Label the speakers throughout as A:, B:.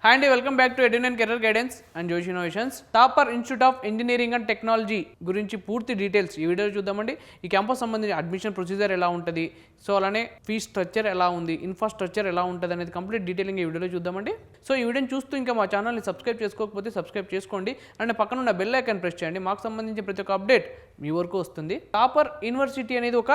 A: Hi అండి, welcome back to Edun and career guidance and Josh innovations. Topper institute of engineering and technology గురించి పూర్తి details ఈ వీడియోలో చూద్దామండి. ఈ క్యాంపస్ సంబంధించిన అడ్మిషన్ ప్రొసీజర్ ఎలా ఉంటుంది, సో అలానే ఫీ స్ట్రక్చర్ ఎలా ఉంది, ఇన్ఫ్రాస్ట్రక్చర్ ఎలా ఉంటుంది అనేది కంప్లీట్ డీటెయిలింగ్ ఈ వీడియోలో చూద్దామండి. సో ఈ వీడియోని చూస్తూ ఇంకా మా ఛానల్ని సబ్స్క్రైబ్ చేసుకోకపోతే సబ్స్క్రైబ్ చేసుకోండి అండ్ పక్కన ఉన్న బెల్ ఐకాన్ ప్రెస్ చేయండి. మాకు సంబంధించిన ప్రతి ఒక్క అప్డేట్ మీ వరకు వస్తుంది. టాపర్ యూనివర్సిటీ అనేది ఒక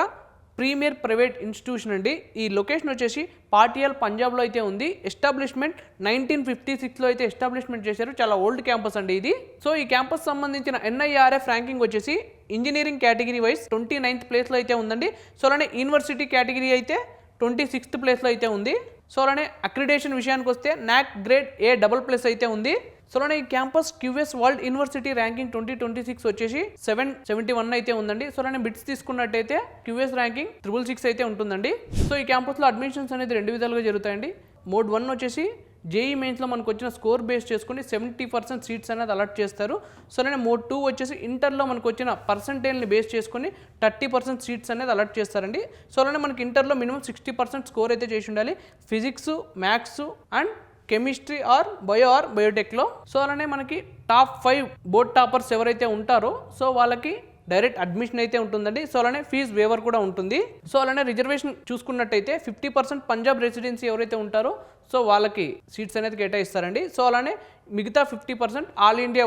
A: ప్రీమియర్ ప్రైవేట్ ఇన్స్టిట్యూషన్ అండి. ఈ లొకేషన్ వచ్చేసి పాటియాల్ పంజాబ్లో అయితే ఉంది. ఎస్టాబ్లిష్మెంట్ 1956లో అయితే ఎస్టాబ్లిష్మెంట్ చేశారు. చాలా ఓల్డ్ క్యాంపస్ అండి ఇది. సో ఈ క్యాంపస్ సంబంధించిన NIRF ర్యాంకింగ్ వచ్చేసి ఇంజనీరింగ్ కేటగిరీ వైజ్ 29th ప్లేస్లో అయితే ఉందండి. సో అలానే యూనివర్సిటీ కేటగిరీ అయితే 26th ప్లేస్లో అయితే ఉంది. సో అలానే అక్రిడేషన్ విషయానికి వస్తే NAC గ్రేడ్ A++ అయితే ఉంది. సో అలానే ఈ campus QS world university ranking 2026 వచ్చేసి 771 అయితే ఉందండి. సో అలానే బిట్స్ తీసుకున్నట్టయితే QS ర్యాంకింగ్ 666 అయితే ఉంటుందండి. సో ఈ క్యాంపస్లో అడ్మిషన్స్ అనేది 2 విధాలుగా జరుగుతాయండి. మోడ్ 1 వచ్చేసి JEE మెయిన్స్లో మనకు వచ్చిన స్కోర్ బేస్ చేసుకుని 70% సీట్స్ అనేది అలాట్ చేస్తారు. సో అలానే మోడ్ 2 వచ్చేసి ఇంటర్లో మనకు వచ్చిన పర్సంటేజ్ని బేస్ చేసుకుని 30% సీట్స్ అనేది అలాట్ చేస్తారండి. సో అలానే మనకి ఇంటర్లో మినిమం 60% స్కోర్ అయితే చేసి ఉండాలి. Physics, maths and chemistry or bio or బయోటెక్లో. సో అలానే మనకి టాప్ 5 బోర్డ్ టాపర్స్ ఎవరైతే ఉంటారో సో వాళ్ళకి డైరెక్ట్ అడ్మిషన్ అయితే ఉంటుందండి. సో అలానే ఫీజ్ వేవర్ కూడా ఉంటుంది. సో అలానే రిజర్వేషన్ చూసుకున్నట్టయితే 50% పంజాబ్ రెసిడెన్సీ ఎవరైతే ఉంటారో సో వాళ్ళకి సీట్స్ అనేది కేటాయిస్తారండి. సో అలానే మిగతా 50% ఆల్ ఇండియా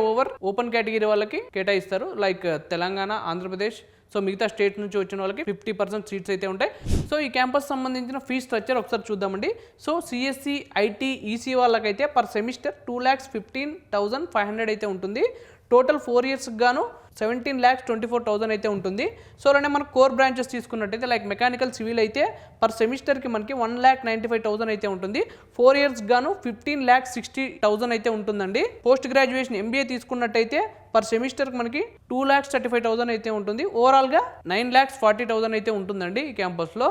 A: ఓపెన్ కేటగిరీ వాళ్ళకి కేటాయిస్తారు. లైక్ తెలంగాణ, ఆంధ్రప్రదేశ్, సో మిగతా స్టేట్ నుంచి వచ్చిన వాళ్ళకి 50% సీట్స్ అయితే ఉంటాయి. సో ఈ క్యాంపస్ సంబంధించిన ఫీ స్ట్రక్చర్ ఒకసారి చూద్దామండి. సో CSE, IT, EC వాళ్ళకైతే పర్ సెమిస్టర్ 2,15,500 అయితే ఉంటుంది. టోటల్ 4 ఇయర్స్ గాను 17,24,000 అయితే ఉంటుంది. సో అలానే మనకు కోర్ బ్రాంచెస్ తీసుకున్నట్టయితే లైక్ మెకానికల్, సివిల్ అయితే పర్ సెమిస్టర్కి మనకి 1,95,000 అయితే ఉంటుంది. 4 ఇయర్స్ గాను 15,60,000 అయితే ఉంటుందండి. పోస్ట్ గ్రాడ్యుయేషన్ MBA తీసుకున్నట్టయితే పర్ సెమిస్టర్కి మనకి 2,35,000 అయితే ఉంటుంది. ఓవరాల్గా 9,40,000 అయితే ఉంటుందండి ఈ క్యాంపస్లో.